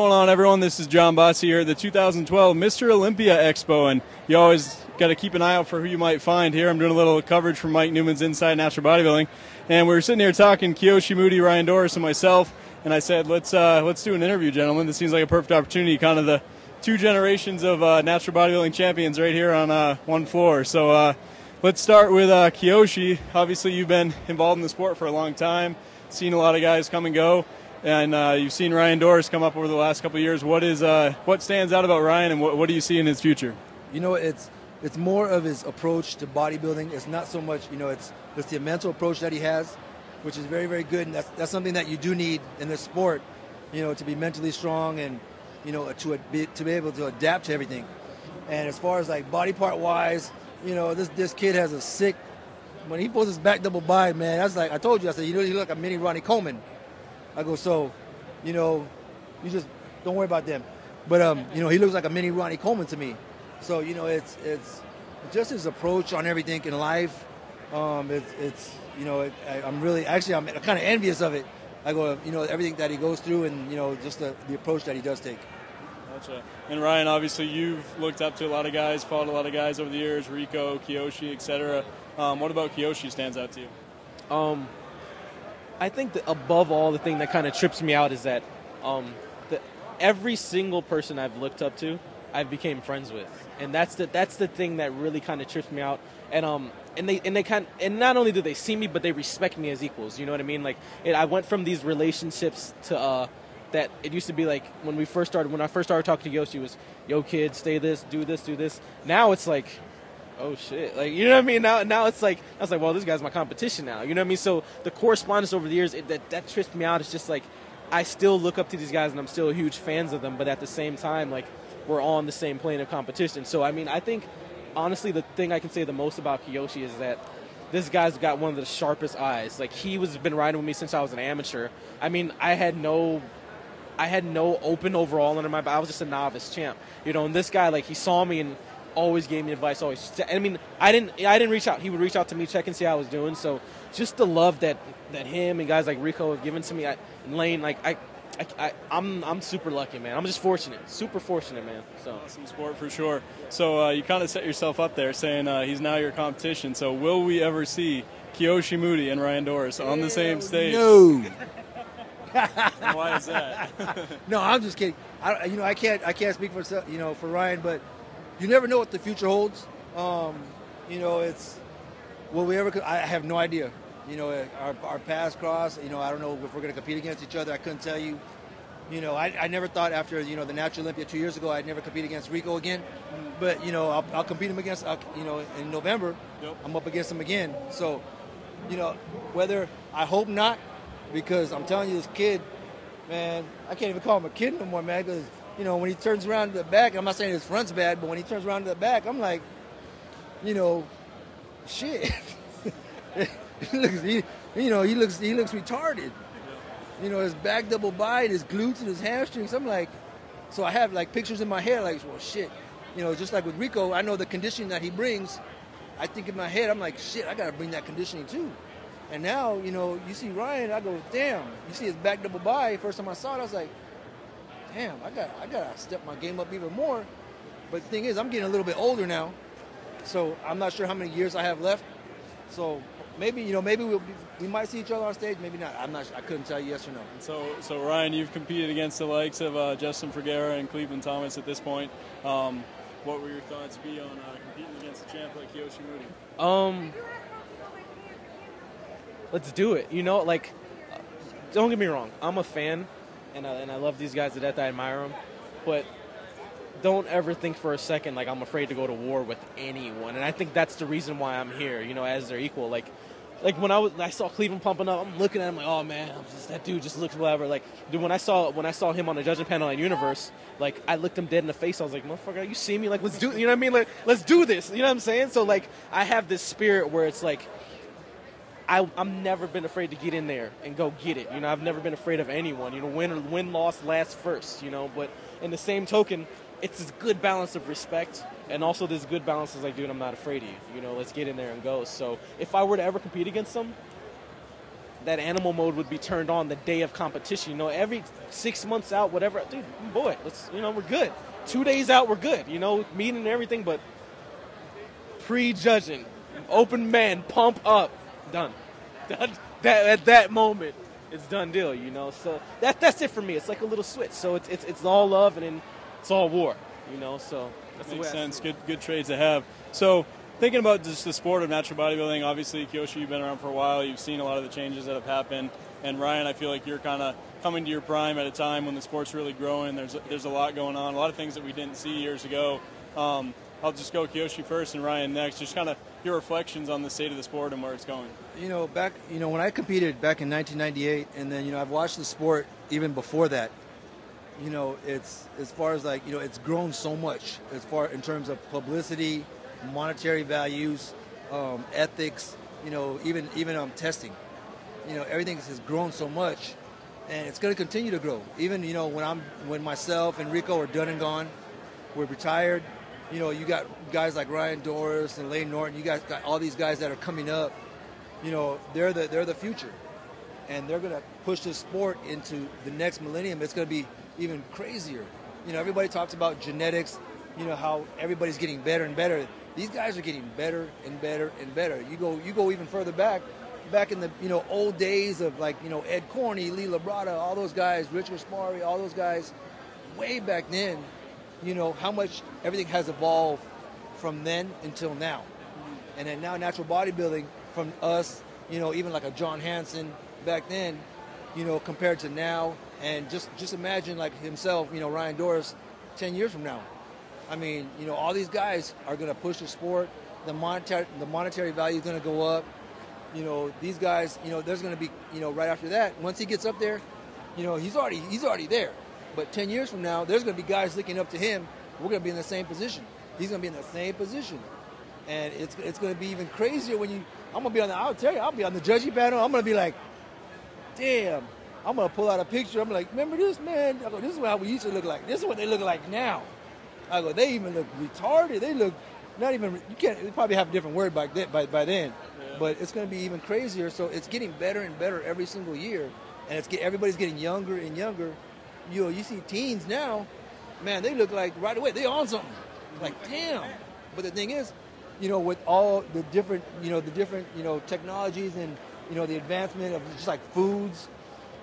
going on, everyone? This is John Bossi here at the 2012 Mr. Olympia Expo, and you always got to keep an eye out for who you might find here. I'm doing a little coverage from Mike Newman's Inside Natural Bodybuilding, and we were sitting here talking, Kiyoshi Moody, Ryan Doris, and myself, and I said, let's do an interview, gentlemen. This seems like a perfect opportunity, kind of the two generations of natural bodybuilding champions right here on one floor. So let's start with Kiyoshi. Obviously, you've been involved in the sport for a long time, seen a lot of guys come and go. And you've seen Ryan Doris come up over the last couple of years. What stands out about Ryan, and what do you see in his future? You know, it's more of his approach to bodybuilding. It's not so much, you know, it's the mental approach that he has, which is very, very good. And that's something that you do need in this sport, you know, to be mentally strong and, you know, to be able to adapt to everything. And as far as like body part wise, you know, this kid has a sick. When he pulls his back double bi, man, that's like I told you. I said, you know, you look like a mini Ronnie Coleman. I go, so, you know, you just don't worry about them. But, you know, he looks like a mini Ronnie Coleman to me. So, you know, it's just his approach on everything in life. You know, I'm really, actually, I'm kind of envious of it. I go, you know, everything that he goes through and, you know, just the approach that he does take. Gotcha. And Ryan, obviously, you've looked up to a lot of guys, followed a lot of guys over the years, Rico, Kiyoshi, etc. What about Kiyoshi stands out to you? I think that above all, the thing that kind of trips me out is that every single person I've looked up to, I've became friends with, and that's the thing that really kind of trips me out. And not only do they see me, but they respect me as equals. You know what I mean? Like I went from these relationships to that it used to be like when I first started talking to Yoshi, it was, yo kid, stay this, do this, do this. Now it's like, oh shit, like, you know what I mean? Now it's like, I was like, well, this guy's my competition now, you know what I mean? So the correspondence over the years, that trips me out. It's just like, I still look up to these guys and I'm still huge fans of them, but at the same time, like, we're on the same plane of competition. So I mean, I think honestly the thing I can say the most about Kiyoshi is that this guy's got one of the sharpest eyes. Like, been riding with me since I was an amateur. I mean, I had no open overall under my back. I was just a novice champ, you know. And this guy, like, he saw me and always gave me advice. Always. I mean, I didn't reach out. He would reach out to me, check and see how I was doing. So just the love that him and guys like Rico have given to me, and Lane, like I'm super lucky, man. I'm just fortunate, super fortunate, man. So awesome sport for sure. So you kind of set yourself up there, saying he's now your competition. So will we ever see Kiyoshi Moody and Ryan Doris on the same stage? No. Why is that? No, I'm just kidding. I can't speak for Ryan, but you never know what the future holds. You know, I have no idea. You know, our paths cross. You know, I don't know if we're going to compete against each other. I couldn't tell you. You know, I never thought after, you know, the Natural Olympia 2 years ago, I'd never compete against Rico again. But, you know, I'll compete him against, you know, in November. Yep. I'm up against him again. So, you know, I hope not, because I'm telling you, this kid, man, I can't even call him a kid no more, man, because, you know, when he turns around to the back, I'm not saying his front's bad, but when he turns around to the back, I'm like, you know, shit. he looks retarded. You know, his back double bi, his glutes and his hamstrings. I'm like, so I have like pictures in my head, like, well, shit. You know, just like with Rico, I know the conditioning that he brings. I think in my head, I'm like, shit, I got to bring that conditioning too. And now, you know, you see Ryan, I go, damn. You see his back double bi. First time I saw it, I was like, damn, I got to step my game up even more. But the thing is, I'm getting a little bit older now, so I'm not sure how many years I have left. So maybe we might see each other on stage, maybe not. I couldn't tell you yes or no. So Ryan, you've competed against the likes of Justin Ferguera and Cleveland Thomas at this point. What were your thoughts be on competing against a champ like Kiyoshi Moody? Let's do it. You know, like, don't get me wrong. I'm a fan, and I love these guys to death. I admire them, but don't ever think for a second like I'm afraid to go to war with anyone. And I think that's the reason why I'm here, you know, as their equal. Like when I saw Cleveland pumping up, I'm looking at him like, oh man, that dude just looks whatever. Like, dude, when I saw him on the judging panel on Universe, like, I looked him dead in the face. I was like, motherfucker, you see me? Like, let's do, you know what I mean? Like, let's do this. You know what I'm saying? So like, I have this spirit where it's like, I'm never been afraid to get in there and go get it. You know, I've never been afraid of anyone. You know, win, loss, last first. You know, but in the same token, it's this good balance of respect, and also this good balance is like, dude, I'm not afraid of you. You know, let's get in there and go. So if I were to ever compete against them, that animal mode would be turned on the day of competition. You know, every 6 months out, whatever, dude, boy, let's, you know, we're good. 2 days out, we're good. You know, meeting and everything, but pre-judging, open man, pump up, done. At that moment, it's done deal. You know, so that's it for me. It's like a little switch. So it's all love and then it's all war. You know, so that's the way Makes sense. I see it. Good trades to have. So, thinking about just the sport of natural bodybuilding, obviously, Kiyoshi, you've been around for a while. You've seen a lot of the changes that have happened. And Ryan, I feel like you're kind of coming to your prime at a time when the sport's really growing. There's a lot going on, a lot of things that we didn't see years ago. I'll just go Kiyoshi first and Ryan next. Just kind of your reflections on the state of the sport and where it's going. You know, when I competed back in 1998, and then, you know, I've watched the sport even before that. You know, it's as far as like, you know, it's grown so much as far in terms of publicity, monetary values, ethics, you know, even testing. You know, everything has grown so much, and it's going to continue to grow. Even, you know, when myself and Rico are done and gone, we're retired. You know, you got guys like Ryan, Doris, and Lane Norton. You guys got all these guys that are coming up. You know, they're the future, and they're going to push this sport into the next millennium. It's going to be even crazier. You know, everybody talks about genetics. You know how everybody's getting better and better. These guys are getting better and better and better. You go even further back in the, you know, old days of, like, you know, Ed Corney, Lee Labrada, all those guys, Richard Sparry, all those guys, way back then. You know how much everything has evolved from then until now, and then now natural bodybuilding from us. You know, even like a John Hansen back then. You know, compared to now, and just imagine like himself. You know, Ryan Doris, 10 years from now. I mean, you know, all these guys are going to push the sport. The monetary value is going to go up. You know, these guys, you know, there's going to be, you know, right after that, once he gets up there, you know, he's already there. But 10 years from now, there's going to be guys looking up to him. We're going to be in the same position. He's going to be in the same position. And it's going to be even crazier when I'm going to be I'll tell you, I'll be on the judging panel. I'm going to be like, damn, I'm going to pull out a picture. I'm like, remember this, man? I go, this is how we used to look like. This is what they look like now. I go, they even look retarded. They look not even, they probably have a different word by then. Yeah. But it's going to be even crazier. So it's getting better and better every single year. And everybody's getting younger and younger. You know, you see teens now, man, they look like right away, they on something. Like, damn. But the thing is, you know, with all the different, technologies and, you know, the advancement of just like foods,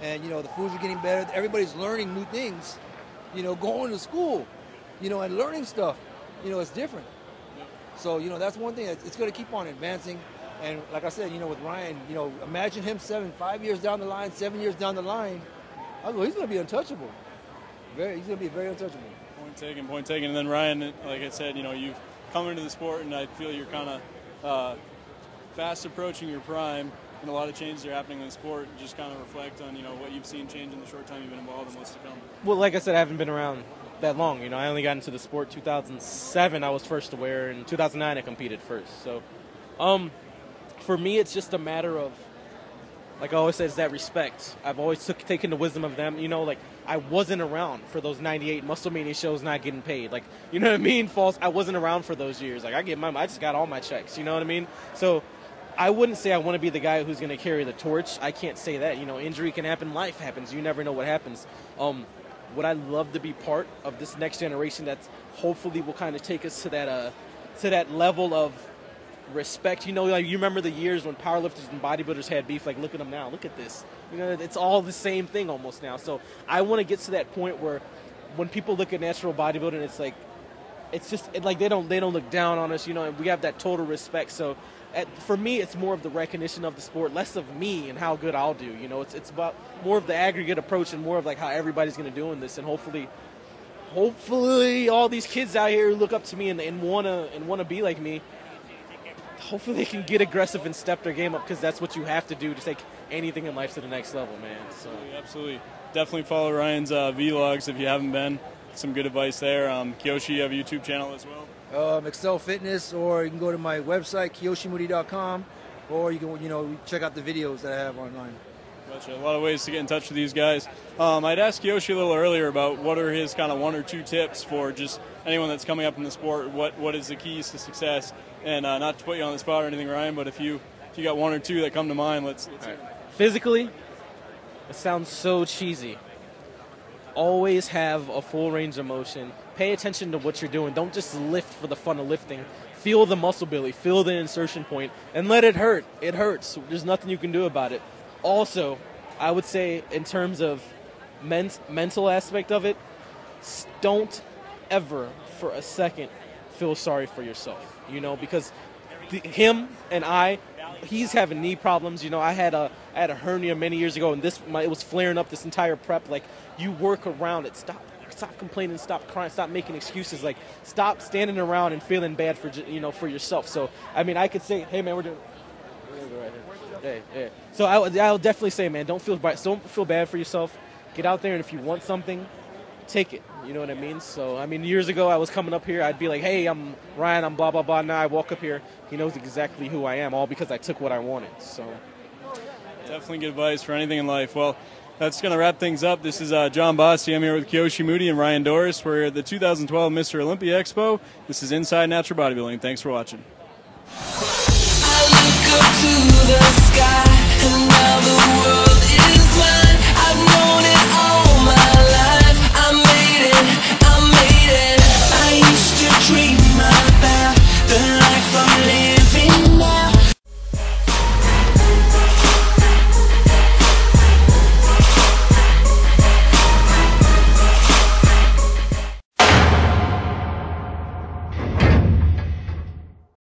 and, you know, the foods are getting better. Everybody's learning new things, you know, going to school, you know, and learning stuff. You know, it's different. So, you know, that's one thing. It's going to keep on advancing. And like I said, you know, with Ryan, you know, imagine him 5 years down the line, 7 years down the line. I go, he's going to be untouchable. He's going to be very untouchable. Point taken. And then Ryan, like I said, you know, you've come into the sport, and I feel you're kind of fast approaching your prime, and a lot of changes are happening in the sport. Just kind of reflect on, you know, what you've seen change in the short time you've been involved and what's to come. Well, like I said, I haven't been around that long. You know, I only got into the sport 2007. I was first aware. In 2009, I competed first. So, for me, it's just a matter of, like I always say, it's that respect. I've always taken the wisdom of them. You know, like, I wasn't around for those 98 Musclemania shows not getting paid. Like, you know what I mean? I wasn't around for those years. Like, I just got all my checks. You know what I mean? So I wouldn't say I want to be the guy who's going to carry the torch. I can't say that. You know, injury can happen. Life happens. You never know what happens. Would I love to be part of this next generation that hopefully will kind of take us to that level of respect? You know, like, you remember the years when powerlifters and bodybuilders had beef. Like, look at them now. Look at this. You know, it's all the same thing almost now. So I want to get to that point where when people look at natural bodybuilding, it's like, it's just like they don't look down on us. You know, and we have that total respect. So for me, it's more of the recognition of the sport, less of me and how good I'll do. You know, it's about more of the aggregate approach and more of like how everybody's going to do in this, and hopefully all these kids out here who look up to me and wanna be like me, hopefully they can get aggressive and step their game up, because that's what you have to do to take anything in life to the next level, man. So absolutely. Definitely follow Ryan's vlogs if you haven't been. Some good advice there. Kiyoshi, you have a YouTube channel as well? Excel Fitness, or you can go to my website, KiyoshiMoody.com, or you can, you know, check out the videos that I have online. Gotcha. A lot of ways to get in touch with these guys. I'd asked Kiyoshi a little earlier about what are his kind of 1 or 2 tips for just anyone that's coming up in the sport. What is the keys to success? And not to put you on the spot or anything, Ryan, but if you got 1 or 2 that come to mind, let's hear them. Physically, it sounds so cheesy. Always have a full range of motion. Pay attention to what you're doing. Don't just lift for the fun of lifting. Feel the muscle belly, feel the insertion point, and let it hurt. It hurts. There's nothing you can do about it. Also, I would say in terms of mental aspect of it, don't ever for a second feel sorry for yourself, you know, because him and he's having knee problems. You know, I had a hernia many years ago, and it was flaring up this entire prep. Like, you work around it. Stop complaining. Stop crying. Stop making excuses. Like, stop standing around and feeling bad for yourself. So, I mean, I could say, hey man, we're doing. Hey. So I'll definitely say, man, don't feel bad for yourself. Get out there, and if you want something, take it. You know what I mean? So, I mean, years ago I was coming up here, I'd be like, hey, I'm Ryan, I'm blah, blah, blah. Now I walk up here, he knows exactly who I am, all because I took what I wanted. So, definitely good advice for anything in life. Well, that's going to wrap things up. This is John Bossy. I'm here with Kiyoshi Moody and Ryan Doris. We're at the 2012 Mr. Olympia Expo. This is Inside Natural Bodybuilding. Thanks for watching. I look up to the sky, and now the world is mine. I've known